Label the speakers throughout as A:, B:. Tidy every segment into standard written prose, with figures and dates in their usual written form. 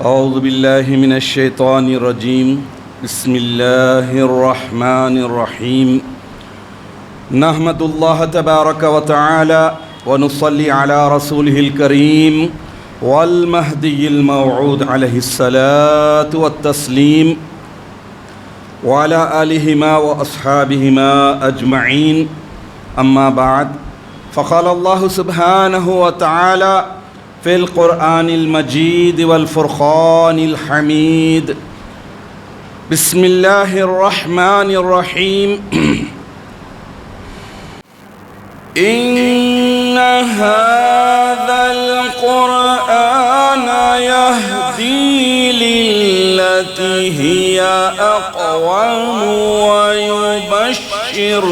A: اعوذ باللہ من الشیطان الرجیم بسم اللہ الرحمن الرحیم نحمد اللہ تبارک و تعالی ونصلی علی رسولہ الکریم والمہدی الموعود علیہ الصلاة والتسلیم وعلى آلہما واصحابہما اجمعین اما بعد فقال اللہ سبحانہ وتعالی فی القرآن المجید والفرقان الحمید بسم اللہ الرحمن الرحیم ان هذا القرآن يهدي للتي هي أقوم ويبشر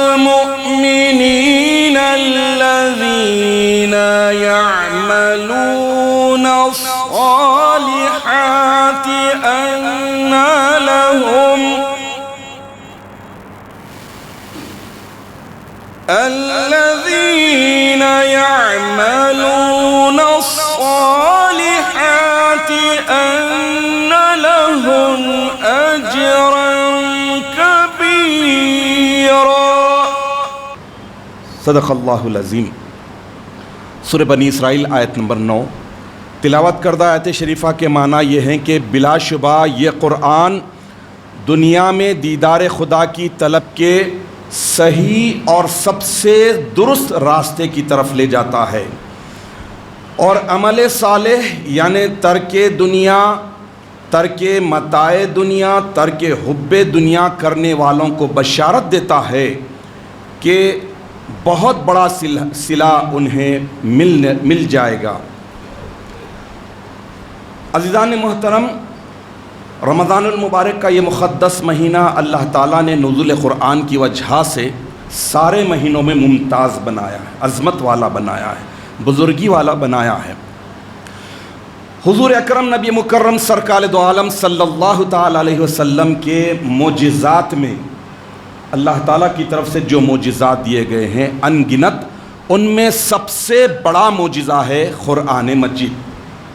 A: المؤمنين الذين يعملون الصالحات أن لهم أجرا صدق اللہ العظیم۔ سورہ بنی اسرائیل آیت نمبر 9۔ تلاوت کردہ آیت شریفہ کے معنی یہ ہیں کہ بلا شبہ یہ قرآن دنیا میں دیدار خدا کی طلب کے صحیح اور سب سے درست راستے کی طرف لے جاتا ہے، اور عمل صالح یعنی ترک دنیا، ترک متاع دنیا، ترک حب دنیا کرنے والوں کو بشارت دیتا ہے کہ بہت بڑا صلہ انہیں مل جائے گا۔ عزیزان محترم، رمضان المبارک کا یہ مقدس مہینہ اللہ تعالیٰ نے نزول قرآن کی وجہ سے سارے مہینوں میں ممتاز بنایا ہے، عظمت والا بنایا ہے، بزرگی والا بنایا ہے۔ حضور اکرم نبی مکرم سرکار دو عالم صلی اللہ تعالیٰ علیہ وسلم کے معجزات میں اللہ تعالیٰ کی طرف سے جو معجزات دیے گئے ہیں ان گنت، ان میں سب سے بڑا معجزہ ہے قرآن مجید،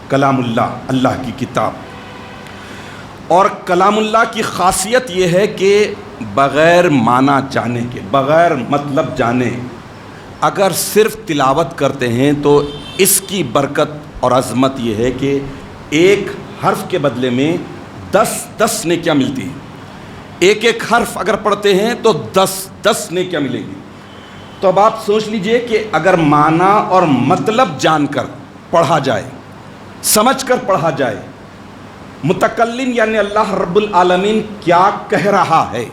A: کلام اللہ، اللہ کی کتاب۔ اور کلام اللہ کی خاصیت یہ ہے کہ بغیر معنی جانے کے، بغیر مطلب جانے اگر صرف تلاوت کرتے ہیں تو اس کی برکت اور عظمت یہ ہے کہ ایک حرف کے بدلے میں 10 نیکیاں ملتی ہیں۔ ایک ایک حرف اگر پڑھتے ہیں تو 10 نیکیاں ملیں گی۔ تو اب آپ سوچ لیجئے کہ اگر معنی اور مطلب جان کر پڑھا جائے، سمجھ کر پڑھا جائے، متکلم یعنی اللہ رب العالمین کیا کہہ رہا ہے،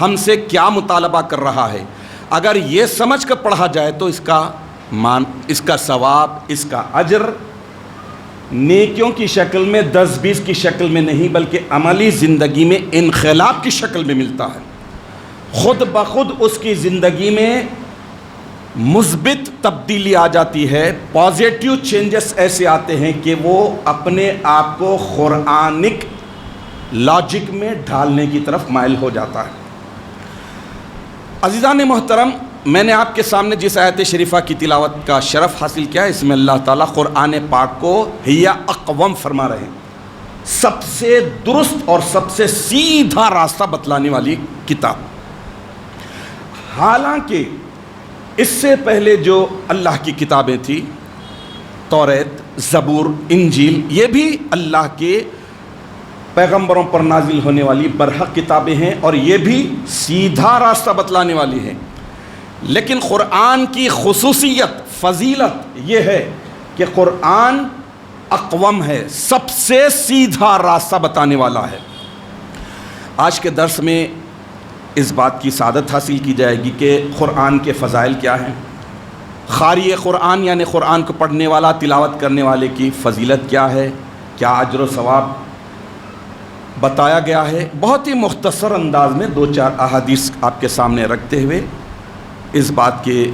A: ہم سے کیا مطالبہ کر رہا ہے، اگر یہ سمجھ کر پڑھا جائے تو اس کا ثواب، اس کا اجر نیکیوں کی شکل میں 10-20 کی شکل میں نہیں بلکہ عملی زندگی میں انقلاب کی شکل میں ملتا ہے۔ خود بخود اس کی زندگی میں مثبت تبدیلی آ جاتی ہے، پازیٹیو چینجز ایسے آتے ہیں کہ وہ اپنے آپ کو قرآنک لاجک میں ڈھالنے کی طرف مائل ہو جاتا ہے۔ عزیزان محترم، میں نے آپ کے سامنے جس آیت شریفہ کی تلاوت کا شرف حاصل کیا، اس میں اللہ تعالیٰ قرآن پاک کو ہی اقوم فرما رہے ہیں، سب سے درست اور سب سے سیدھا راستہ بتلانے والی کتاب۔ حالانکہ اس سے پہلے جو اللہ کی کتابیں تھیں، توریت، زبور، انجیل، یہ بھی اللہ کے پیغمبروں پر نازل ہونے والی برحق کتابیں ہیں اور یہ بھی سیدھا راستہ بتلانے والی ہیں، لیکن قرآن کی خصوصیت، فضیلت یہ ہے کہ قرآن اقوم ہے، سب سے سیدھا راستہ بتانے والا ہے۔ آج کے درس میں اس بات کی سعادت حاصل کی جائے گی کہ قرآن کے فضائل کیا ہیں، قاری قرآن یعنی قرآن کو پڑھنے والا، تلاوت کرنے والے کی فضیلت کیا ہے، کیا اجر و ثواب بتایا گیا ہے۔ بہت ہی مختصر انداز میں 2-4 احادیث آپ کے سامنے رکھتے ہوئے اس بات کے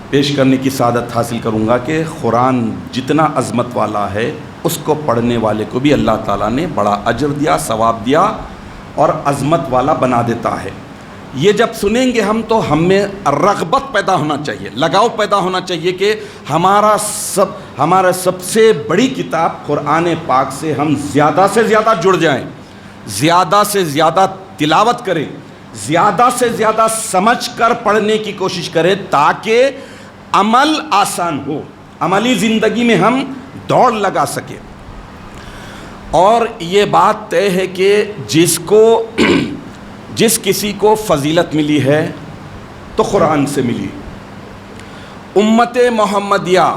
A: پیش کرنے کی سعادت حاصل کروں گا کہ قرآن جتنا عظمت والا ہے اس کو پڑھنے والے کو بھی اللہ تعالیٰ نے بڑا اجر دیا، ثواب دیا اور عظمت والا بنا دیتا ہے۔ یہ جب سنیں گے ہم تو ہمیں رغبت پیدا ہونا چاہیے، لگاؤ پیدا ہونا چاہیے کہ ہمارا سب سے بڑی کتاب قرآن پاک سے ہم زیادہ سے زیادہ جڑ جائیں، زیادہ سے زیادہ تلاوت کریں، زیادہ سے زیادہ سمجھ کر پڑھنے کی کوشش کریں تاکہ عمل آسان ہو، عملی زندگی میں ہم دوڑ لگا سکیں۔ اور یہ بات طے ہے کہ جس کسی کو فضیلت ملی ہے تو قرآن سے ملی۔ امت محمدیہ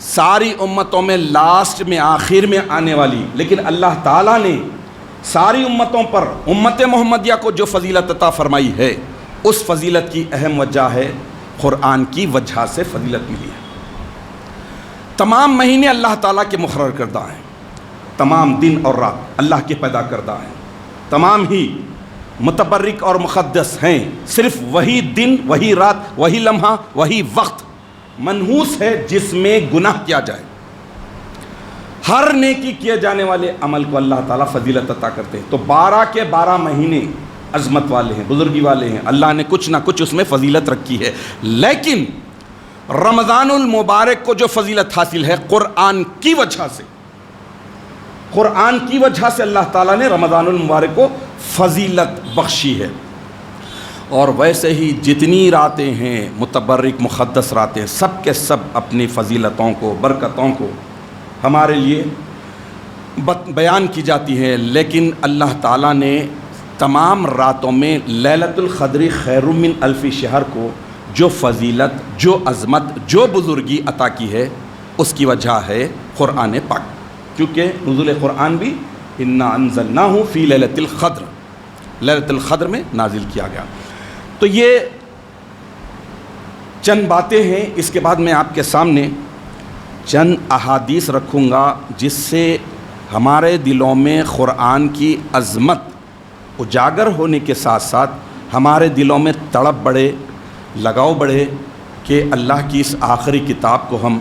A: ساری امتوں میں لاسٹ میں آخر میں آنے والی، لیکن اللہ تعالیٰ نے ساری امتوں پر امت محمدیہ کو جو فضیلت عطا فرمائی ہے، اس فضیلت کی اہم وجہ ہے قرآن کی وجہ سے فضیلت ملی ہے۔ تمام مہینے اللہ تعالیٰ کے مقرر کردہ ہیں، تمام دن اور رات اللہ کے پیدا کردہ ہیں، تمام ہی متبرک اور مقدس ہیں، صرف وہی دن، وہی رات، وہی لمحہ، وہی وقت منحوس ہے جس میں گناہ کیا جائے۔ ہر نیکی کیے جانے والے عمل کو اللہ تعالیٰ فضیلت عطا کرتے ہیں۔ تو 12 کے 12 مہینے عظمت والے ہیں، بزرگی والے ہیں، اللہ نے کچھ نہ کچھ اس میں فضیلت رکھی ہے، لیکن رمضان المبارک کو جو فضیلت حاصل ہے قرآن کی وجہ سے، قرآن کی وجہ سے اللہ تعالیٰ نے رمضان المبارک کو فضیلت بخشی ہے۔ اور ویسے ہی جتنی راتیں ہیں متبرک مقدس راتیں، سب کے سب اپنی فضیلتوں کو، برکتوں کو ہمارے لیے بیان کی جاتی ہے، لیکن اللہ تعالیٰ نے تمام راتوں میں لیلۃ القدر خیر من الف شہر کو جو فضیلت، جو عظمت، جو بزرگی عطا کی ہے، اس کی وجہ ہے قرآن پاک، کیونکہ نزول قرآن بھی انا انزلناہ فی لیلۃ القدر، لیلۃ القدر میں نازل کیا گیا۔ تو یہ چند باتیں ہیں، اس کے بعد میں آپ کے سامنے چند احادیث رکھوں گا جس سے ہمارے دلوں میں قرآن کی عظمت اجاگر ہونے کے ساتھ ساتھ ہمارے دلوں میں تڑپ بڑھے، لگاؤ بڑھے کہ اللہ کی اس آخری کتاب کو ہم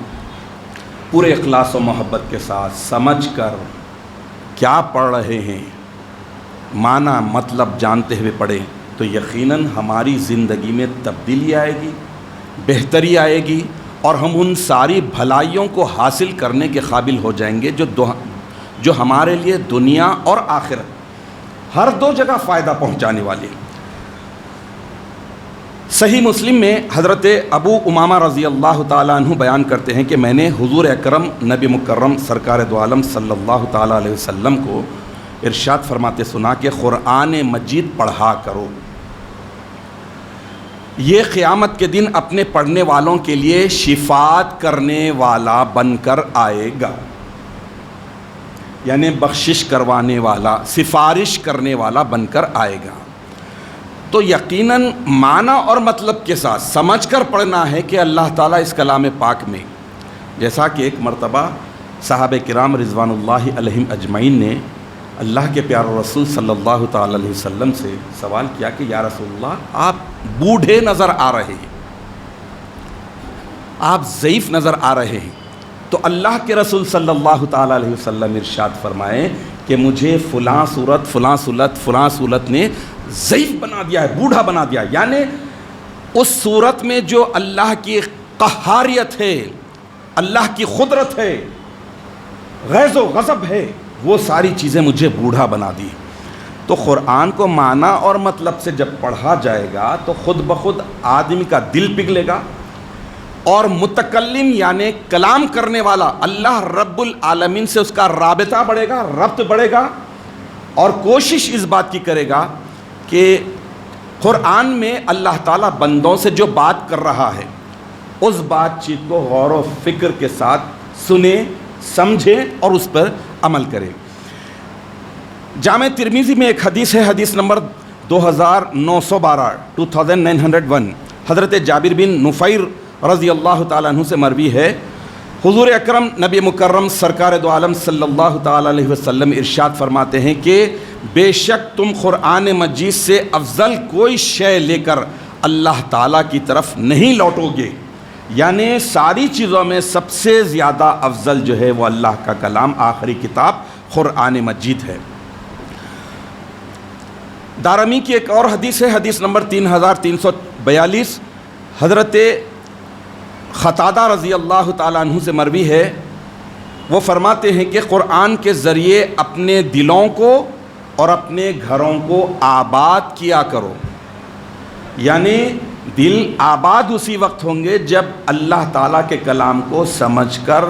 A: پورے اخلاص و محبت کے ساتھ سمجھ کر کیا پڑھ رہے ہیں، معنی مطلب جانتے ہوئے پڑھیں تو یقیناً ہماری زندگی میں تبدیلی آئے گی، بہتری آئے گی، اور ہم ان ساری بھلائیوں کو حاصل کرنے کے قابل ہو جائیں گے جو ہمارے لیے دنیا اور آخرت ہر دو جگہ فائدہ پہنچانے والی ہے۔ صحیح مسلم میں حضرت ابو امامہ رضی اللہ تعالیٰ عنہ بیان کرتے ہیں کہ میں نے حضور اکرم نبی مکرم سرکار دو عالم صلی اللہ تعالیٰ علیہ وسلم کو ارشاد فرماتے سنا کہ قرآن مجید پڑھا کرو، یہ قیامت کے دن اپنے پڑھنے والوں کے لیے شفاعت کرنے والا بن کر آئے گا، یعنی بخشش کروانے والا، سفارش کرنے والا بن کر آئے گا۔ تو یقیناً معنی اور مطلب کے ساتھ سمجھ کر پڑھنا ہے کہ اللہ تعالیٰ اس کلام پاک میں، جیسا کہ ایک مرتبہ صحابہ کرام رضوان اللہ علیہم اجمعین نے اللہ کے پیارے رسول صلی اللہ تعالیٰ علیہ وسلم سے سوال کیا کہ یا رسول اللہ، آپ بوڑھے نظر آ رہے ہیں، آپ ضعیف نظر آ رہے ہیں، تو اللہ کے رسول صلی اللہ تعالیٰ علیہ وسلم ارشاد فرمائے کہ مجھے فلاں صورت نے ضعیف بنا دیا ہے، بوڑھا بنا دیا، یعنی اس صورت میں جو اللہ کی قہاریت ہے، اللہ کی قدرت ہے، غیظ و غضب ہے، وہ ساری چیزیں مجھے بوڑھا بنا دی۔ تو قرآن کو معنی اور مطلب سے جب پڑھا جائے گا تو خود بخود آدمی کا دل پگھلے گا، اور متکلم یعنی کلام کرنے والا اللہ رب العالمین سے اس کا رابطہ بڑھے گا، ربط بڑھے گا، اور کوشش اس بات کی کرے گا کہ قرآن میں اللہ تعالیٰ بندوں سے جو بات کر رہا ہے اس بات چیت کو غور و فکر کے ساتھ سنے، سمجھے اور اس پر عمل کرے۔ جامع ترمذی میں ایک حدیث ہے، حدیث نمبر 2901، حضرت جابر بن نفیر رضی اللہ تعالیٰ عنہ سے مروی ہے، حضور اکرم نبی مکرم سرکار دو عالم صلی اللہ تعالیٰ علیہ وسلم ارشاد فرماتے ہیں کہ بے شک تم قرآن مجید سے افضل کوئی شے لے کر اللہ تعالیٰ کی طرف نہیں لوٹو گے، یعنی ساری چیزوں میں سب سے زیادہ افضل جو ہے وہ اللہ کا کلام، آخری کتاب قرآن مجید ہے۔ دارمی کی ایک اور حدیث ہے، حدیث نمبر 3342، حضرت قتادہ رضی اللہ تعالیٰ عنہ سے مروی ہے، وہ فرماتے ہیں کہ قرآن کے ذریعے اپنے دلوں کو اور اپنے گھروں کو آباد کیا کرو، یعنی دل آباد اسی وقت ہوں گے جب اللہ تعالیٰ کے کلام کو سمجھ کر،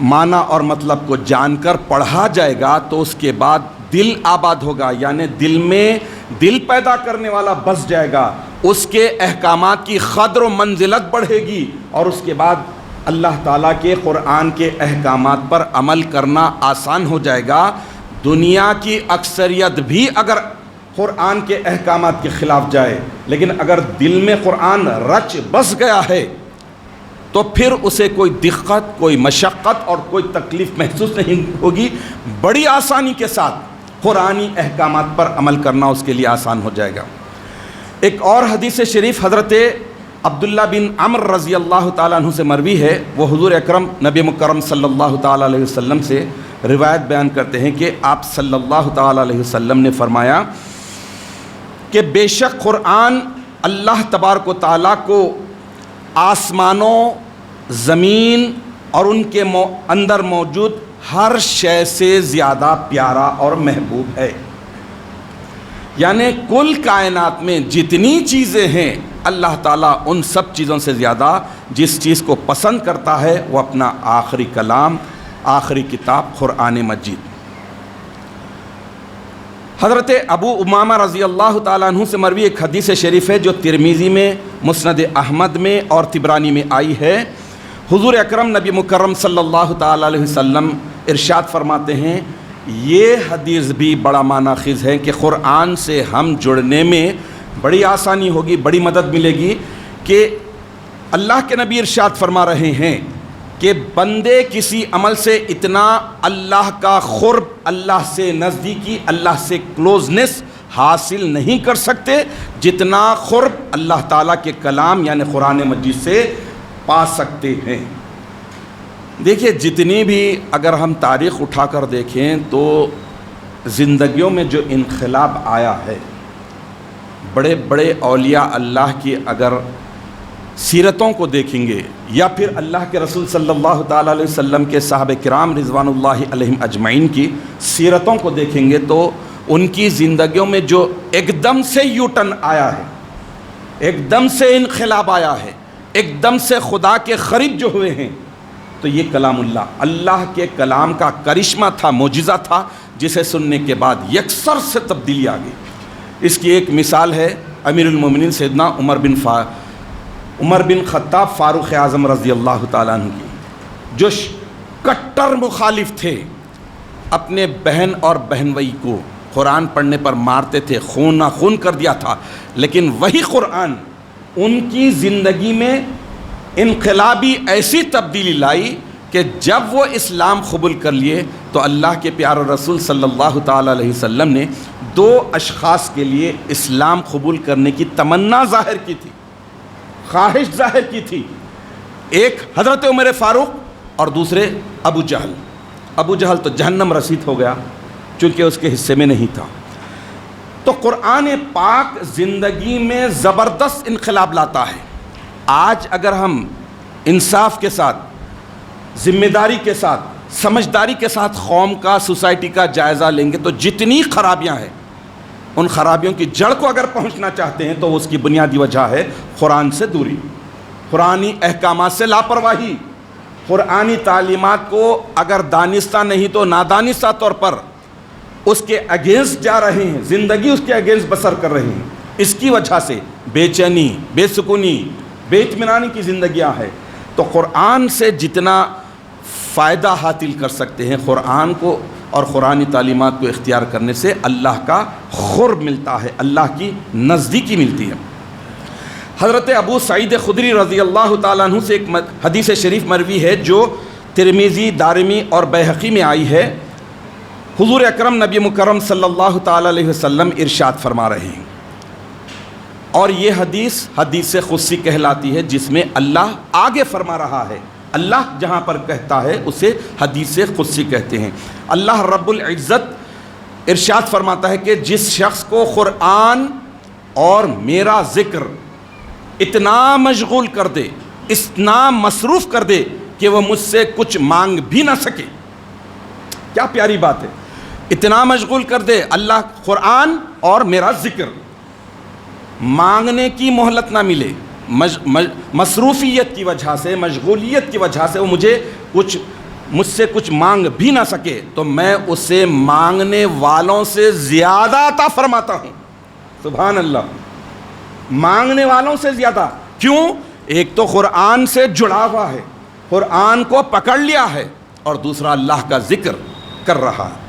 A: معنی اور مطلب کو جان کر پڑھا جائے گا، تو اس کے بعد دل آباد ہوگا، یعنی دل میں دل پیدا کرنے والا بس جائے گا، اس کے احکامات کی قدر و منزلت بڑھے گی، اور اس کے بعد اللہ تعالیٰ کے قرآن کے احکامات پر عمل کرنا آسان ہو جائے گا۔ دنیا کی اکثریت بھی اگر قرآن کے احکامات کے خلاف جائے، لیکن اگر دل میں قرآن رچ بس گیا ہے تو پھر اسے کوئی دقت، کوئی مشقت اور کوئی تکلیف محسوس نہیں ہوگی، بڑی آسانی کے ساتھ قرآنی احکامات پر عمل کرنا اس کے لیے آسان ہو جائے گا۔ ایک اور حدیث شریف حضرت عبداللہ بن عمر رضی اللہ تعالیٰ عنہ سے مروی ہے، وہ حضور اکرم نبی مکرم صلی اللہ تعالیٰ علیہ وسلم سے روایت بیان کرتے ہیں کہ آپ صلی اللہ تعالیٰ علیہ وسلم نے فرمایا کہ بے شک قرآن اللہ تبارک و تعالیٰ کو آسمانوں، زمین اور ان کے اندر موجود ہر شے سے زیادہ پیارا اور محبوب ہے، یعنی کل کائنات میں جتنی چیزیں ہیں اللہ تعالیٰ ان سب چیزوں سے زیادہ جس چیز کو پسند کرتا ہے وہ اپنا آخری کلام، آخری کتاب قرآن مجید۔ حضرت ابو امامہ رضی اللہ تعالیٰ عنہ سے مروی ایک حدیث شریف ہے جو ترمذی میں، مسند احمد میں اور طبرانی میں آئی ہے۔ حضور اکرم نبی مکرم صلی اللہ تعالیٰ علیہ وسلم ارشاد فرماتے ہیں، یہ حدیث بھی بڑا معنی خیز ہے کہ قرآن سے ہم جڑنے میں بڑی آسانی ہوگی، بڑی مدد ملے گی، کہ اللہ کے نبی ارشاد فرما رہے ہیں کہ بندے کسی عمل سے اتنا اللہ کا قرب، اللہ سے نزدیکی، اللہ سے کلوزنس حاصل نہیں کر سکتے جتنا قرب اللہ تعالیٰ کے کلام یعنی قرآن مجید سے پا سکتے ہیں۔ دیکھیے جتنی بھی اگر ہم تاریخ اٹھا کر دیکھیں تو زندگیوں میں جو انقلاب آیا ہے، بڑے بڑے اولیاء اللہ کی اگر سیرتوں کو دیکھیں گے یا پھر اللہ کے رسول صلی اللہ تعالیٰ علیہ وسلم کے صحابہ کرام رضوان اللہ علیہم اجمعین کی سیرتوں کو دیکھیں گے تو ان کی زندگیوں میں جو ایک دم سے یوٹن آیا ہے، ایک دم سے انقلاب آیا ہے، ایک دم سے خدا کے قریب جو ہوئے ہیں، تو یہ کلام اللہ کے کلام کا کرشمہ تھا، معجزہ تھا، جسے سننے کے بعد یکسر سے تبدیلی آ گئی۔ اس کی ایک مثال ہے امیر المومنین سیدنا عمر بن خطاب فاروق اعظم رضی اللہ تعالیٰ عنہ کی، جو کٹر مخالف تھے، اپنے بہن اور بہنوئی کو قرآن پڑھنے پر مارتے تھے، خون خون کر دیا تھا، لیکن وہی قرآن ان کی زندگی میں انقلابی ایسی تبدیلی لائی کہ جب وہ اسلام قبول کر لیے تو اللہ کے پیارے رسول صلی اللہ تعالیٰ علیہ وسلم نے دو اشخاص کے لیے اسلام قبول کرنے کی تمنا ظاہر کی تھی، خواہش ظاہر کی تھی، ایک حضرت عمر فاروق اور دوسرے ابو جہل۔ ابو جہل تو جہنم رسید ہو گیا چونکہ اس کے حصے میں نہیں تھا۔ تو قرآن پاک زندگی میں زبردست انقلاب لاتا ہے۔ آج اگر ہم انصاف کے ساتھ، ذمہ داری کے ساتھ، سمجھداری کے ساتھ قوم کا، سوسائٹی کا جائزہ لیں گے تو جتنی خرابیاں ہیں، ان خرابیوں کی جڑ کو اگر پہنچنا چاہتے ہیں تو اس کی بنیادی وجہ ہے قرآن سے دوری، قرآنی احکامات سے لاپرواہی، قرآنی تعلیمات کو اگر دانستہ نہیں تو نادانستہ طور پر اس کے اگینسٹ جا رہے ہیں، زندگی اس کے اگینسٹ بسر کر رہے ہیں، اس کی وجہ سے بے چینی، بے سکونی، بے اطمینانی کی زندگیاں ہیں۔ تو قرآن سے جتنا فائدہ حاصل کر سکتے ہیں، قرآن کو اور قرآنی تعلیمات کو اختیار کرنے سے اللہ کا قرب ملتا ہے، اللہ کی نزدیکی ملتی ہے۔ حضرت ابو سعید خدری رضی اللہ تعالیٰ عنہ سے ایک حدیث شریف مروی ہے جو ترمذی، دارمی اور بیہقی میں آئی ہے۔ حضور اکرم نبی مکرم صلی اللہ تعالیٰ علیہ وسلم ارشاد فرما رہے ہیں، اور یہ حدیث قدسی کہلاتی ہے، جس میں اللہ آگے فرما رہا ہے۔ اللہ جہاں پر کہتا ہے اسے حدیث قدسی کہتے ہیں۔ اللہ رب العزت ارشاد فرماتا ہے کہ جس شخص کو قرآن اور میرا ذکر اتنا مشغول کر دے، اتنا مصروف کر دے کہ وہ مجھ سے کچھ مانگ بھی نہ سکے. کیا پیاری بات ہے. اتنا مشغول کر دے اللہ، قرآن اور میرا ذکر، مانگنے کی مہلت نہ ملے، مصروفیت کی وجہ سے، مشغولیت کی وجہ سے وہ مجھ سے کچھ مانگ بھی نہ سکے، تو میں اسے مانگنے والوں سے زیادہ عطا فرماتا ہوں. سبحان اللہ. مانگنے والوں سے زیادہ. کیوں؟ ایک تو قرآن سے جڑا ہوا ہے، قرآن کو پکڑ لیا ہے، اور دوسرا اللہ کا ذکر کر رہا ہے.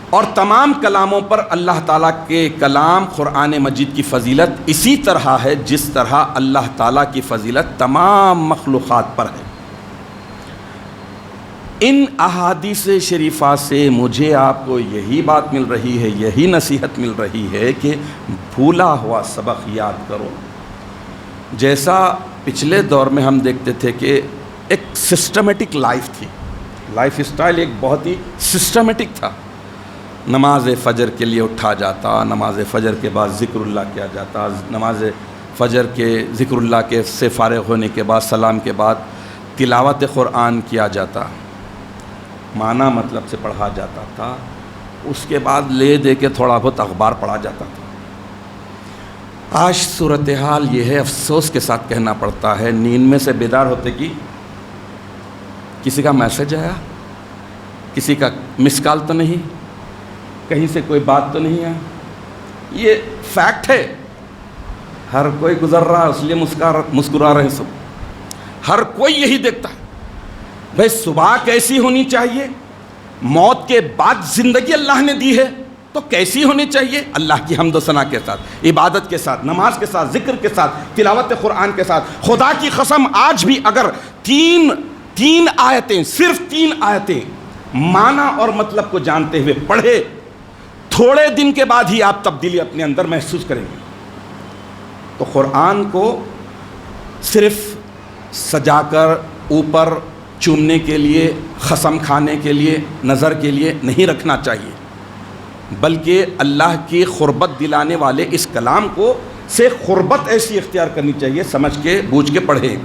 A: اور تمام کلاموں پر اللہ تعالیٰ کے کلام قرآن مجید کی فضیلت اسی طرح ہے جس طرح اللہ تعالیٰ کی فضیلت تمام مخلوقات پر ہے. ان احادیث شریفہ سے مجھے آپ کو یہی بات مل رہی ہے، یہی نصیحت مل رہی ہے کہ بھولا ہوا سبق یاد کرو. جیسا پچھلے دور میں ہم دیکھتے تھے کہ ایک سسٹمیٹک لائف تھی، لائف اسٹائل ایک بہت ہی سسٹمیٹک تھا. نماز فجر کے لیے اٹھا جاتا، نماز فجر کے بعد ذکر اللہ کیا جاتا، نماز فجر کے ذکر اللہ کے سے فارغ ہونے کے بعد سلام کے بعد تلاوت قرآن کیا جاتا، معنی مطلب سے پڑھا جاتا تھا، اس کے بعد لے دے کے تھوڑا بہت اخبار پڑھا جاتا تھا. آج صورتحال یہ ہے، افسوس کے ساتھ کہنا پڑتا ہے، نیند میں سے بیدار ہوتے کہ کسی کا میسج آیا، کسی کا مس کال تو نہیں، کہیں سے کوئی بات تو نہیں ہے. یہ فیکٹ ہے، ہر کوئی گزر رہا ہے اس لیے مسکرا رہے سب، ہر کوئی یہی دیکھتا ہے. بھائی صبح کیسی ہونی چاہیے؟ موت کے بعد زندگی اللہ نے دی ہے تو کیسی ہونی چاہیے؟ اللہ کی حمد و ثنا کے ساتھ، عبادت کے ساتھ، نماز کے ساتھ، ذکر کے ساتھ، تلاوت قرآن کے ساتھ. خدا کی قسم آج بھی اگر تین آیتیں، صرف 3 آیتیں معنی اور مطلب کو جانتے ہوئے پڑھے، تھوڑے دن کے بعد ہی آپ تبدیلی اپنے اندر محسوس کریں گے. تو قرآن کو صرف سجا کر اوپر چومنے کے لیے، قسم کھانے کے لیے، نظر کے لیے نہیں رکھنا چاہیے، بلکہ اللہ کی قربت دلانے والے اس کلام کو سے قربت ایسی اختیار کرنی چاہیے، سمجھ کے بوجھ کے پڑھیں.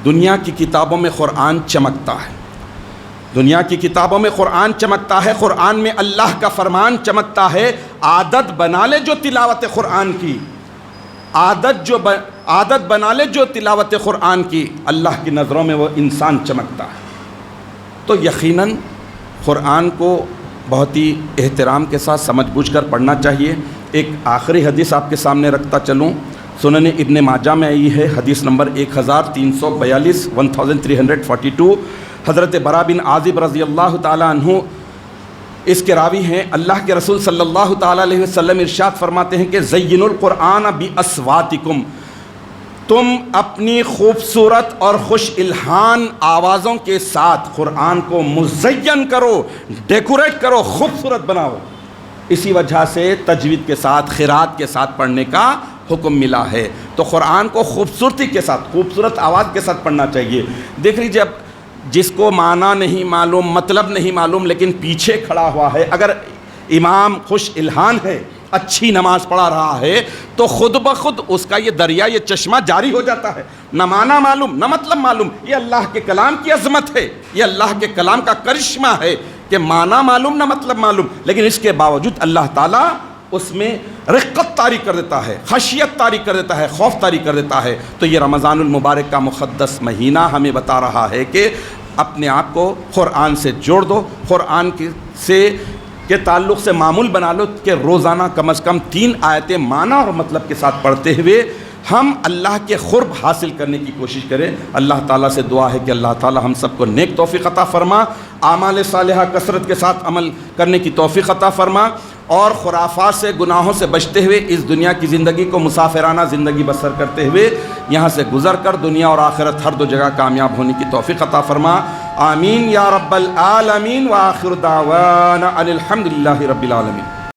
A: دنیا کی کتابوں میں قرآن چمکتا ہے، دنیا کی کتابوں میں قرآن چمکتا ہے، قرآن میں اللہ کا فرمان چمکتا ہے. عادت بنا لے جو تلاوت قرآن کی، عادت بنا لے جو تلاوت قرآن کی، اللہ کی نظروں میں وہ انسان چمکتا ہے. تو یقیناً قرآن کو بہت ہی احترام کے ساتھ سمجھ بوجھ کر پڑھنا چاہیے. ایک آخری حدیث آپ کے سامنے رکھتا چلوں، سنن ابن ماجہ میں آئی ہے، حدیث نمبر 1342 1342. حضرت برا بن عازب رضی اللہ تعالیٰ عنہ اس کے راوی ہیں. اللہ کے رسول صلی اللہ تعالیٰ علیہ وسلم ارشاد فرماتے ہیں کہ زینوا القرآن بأصواتکم، تم اپنی خوبصورت اور خوش الحان آوازوں کے ساتھ قرآن کو مزین کرو، ڈیکوریٹ کرو، خوبصورت بناؤ. اسی وجہ سے تجوید کے ساتھ، قرات کے ساتھ پڑھنے کا حکم ملا ہے. تو قرآن کو خوبصورتی کے ساتھ، خوبصورت آواز کے ساتھ پڑھنا چاہیے. دیکھ لیجیے، اب جس کو معنی نہیں معلوم، مطلب نہیں معلوم، لیکن پیچھے کھڑا ہوا ہے، اگر امام خوش الحان ہے، اچھی نماز پڑھا رہا ہے، تو خود بخود اس کا یہ دریا، یہ چشمہ جاری ہو جاتا ہے. نہ معنی معلوم، نہ مطلب معلوم. یہ اللہ کے کلام کی عظمت ہے، یہ اللہ کے کلام کا کرشمہ ہے کہ معنی معلوم نہ مطلب معلوم، لیکن اس کے باوجود اللہ تعالیٰ اس میں رقت طاری کر دیتا ہے، خشیت طاری کر دیتا ہے، خوف طاری کر دیتا ہے. تو یہ رمضان المبارک کا مقدس مہینہ ہمیں بتا رہا ہے کہ اپنے آپ کو قرآن سے جوڑ دو، قرآن کے تعلق سے معمول بنا لو کہ روزانہ کم از کم 3 آیتیں معنی اور مطلب کے ساتھ پڑھتے ہوئے ہم اللہ کے قرب حاصل کرنے کی کوشش کریں. اللہ تعالیٰ سے دعا ہے کہ اللہ تعالیٰ ہم سب کو نیک توفیق عطا فرما، اعمال صالحہ کثرت کے ساتھ عمل کرنے کی توفیق عطا فرما، اور خرافات سے، گناہوں سے بچتے ہوئے اس دنیا کی زندگی کو مسافرانہ زندگی بسر کرتے ہوئے یہاں سے گزر کر دنیا اور آخرت ہر 2 جگہ کامیاب ہونے کی توفیق عطا فرما. آمین یا رب العالمین. وآخر دعوانا ان الحمد للہ رب العالمین.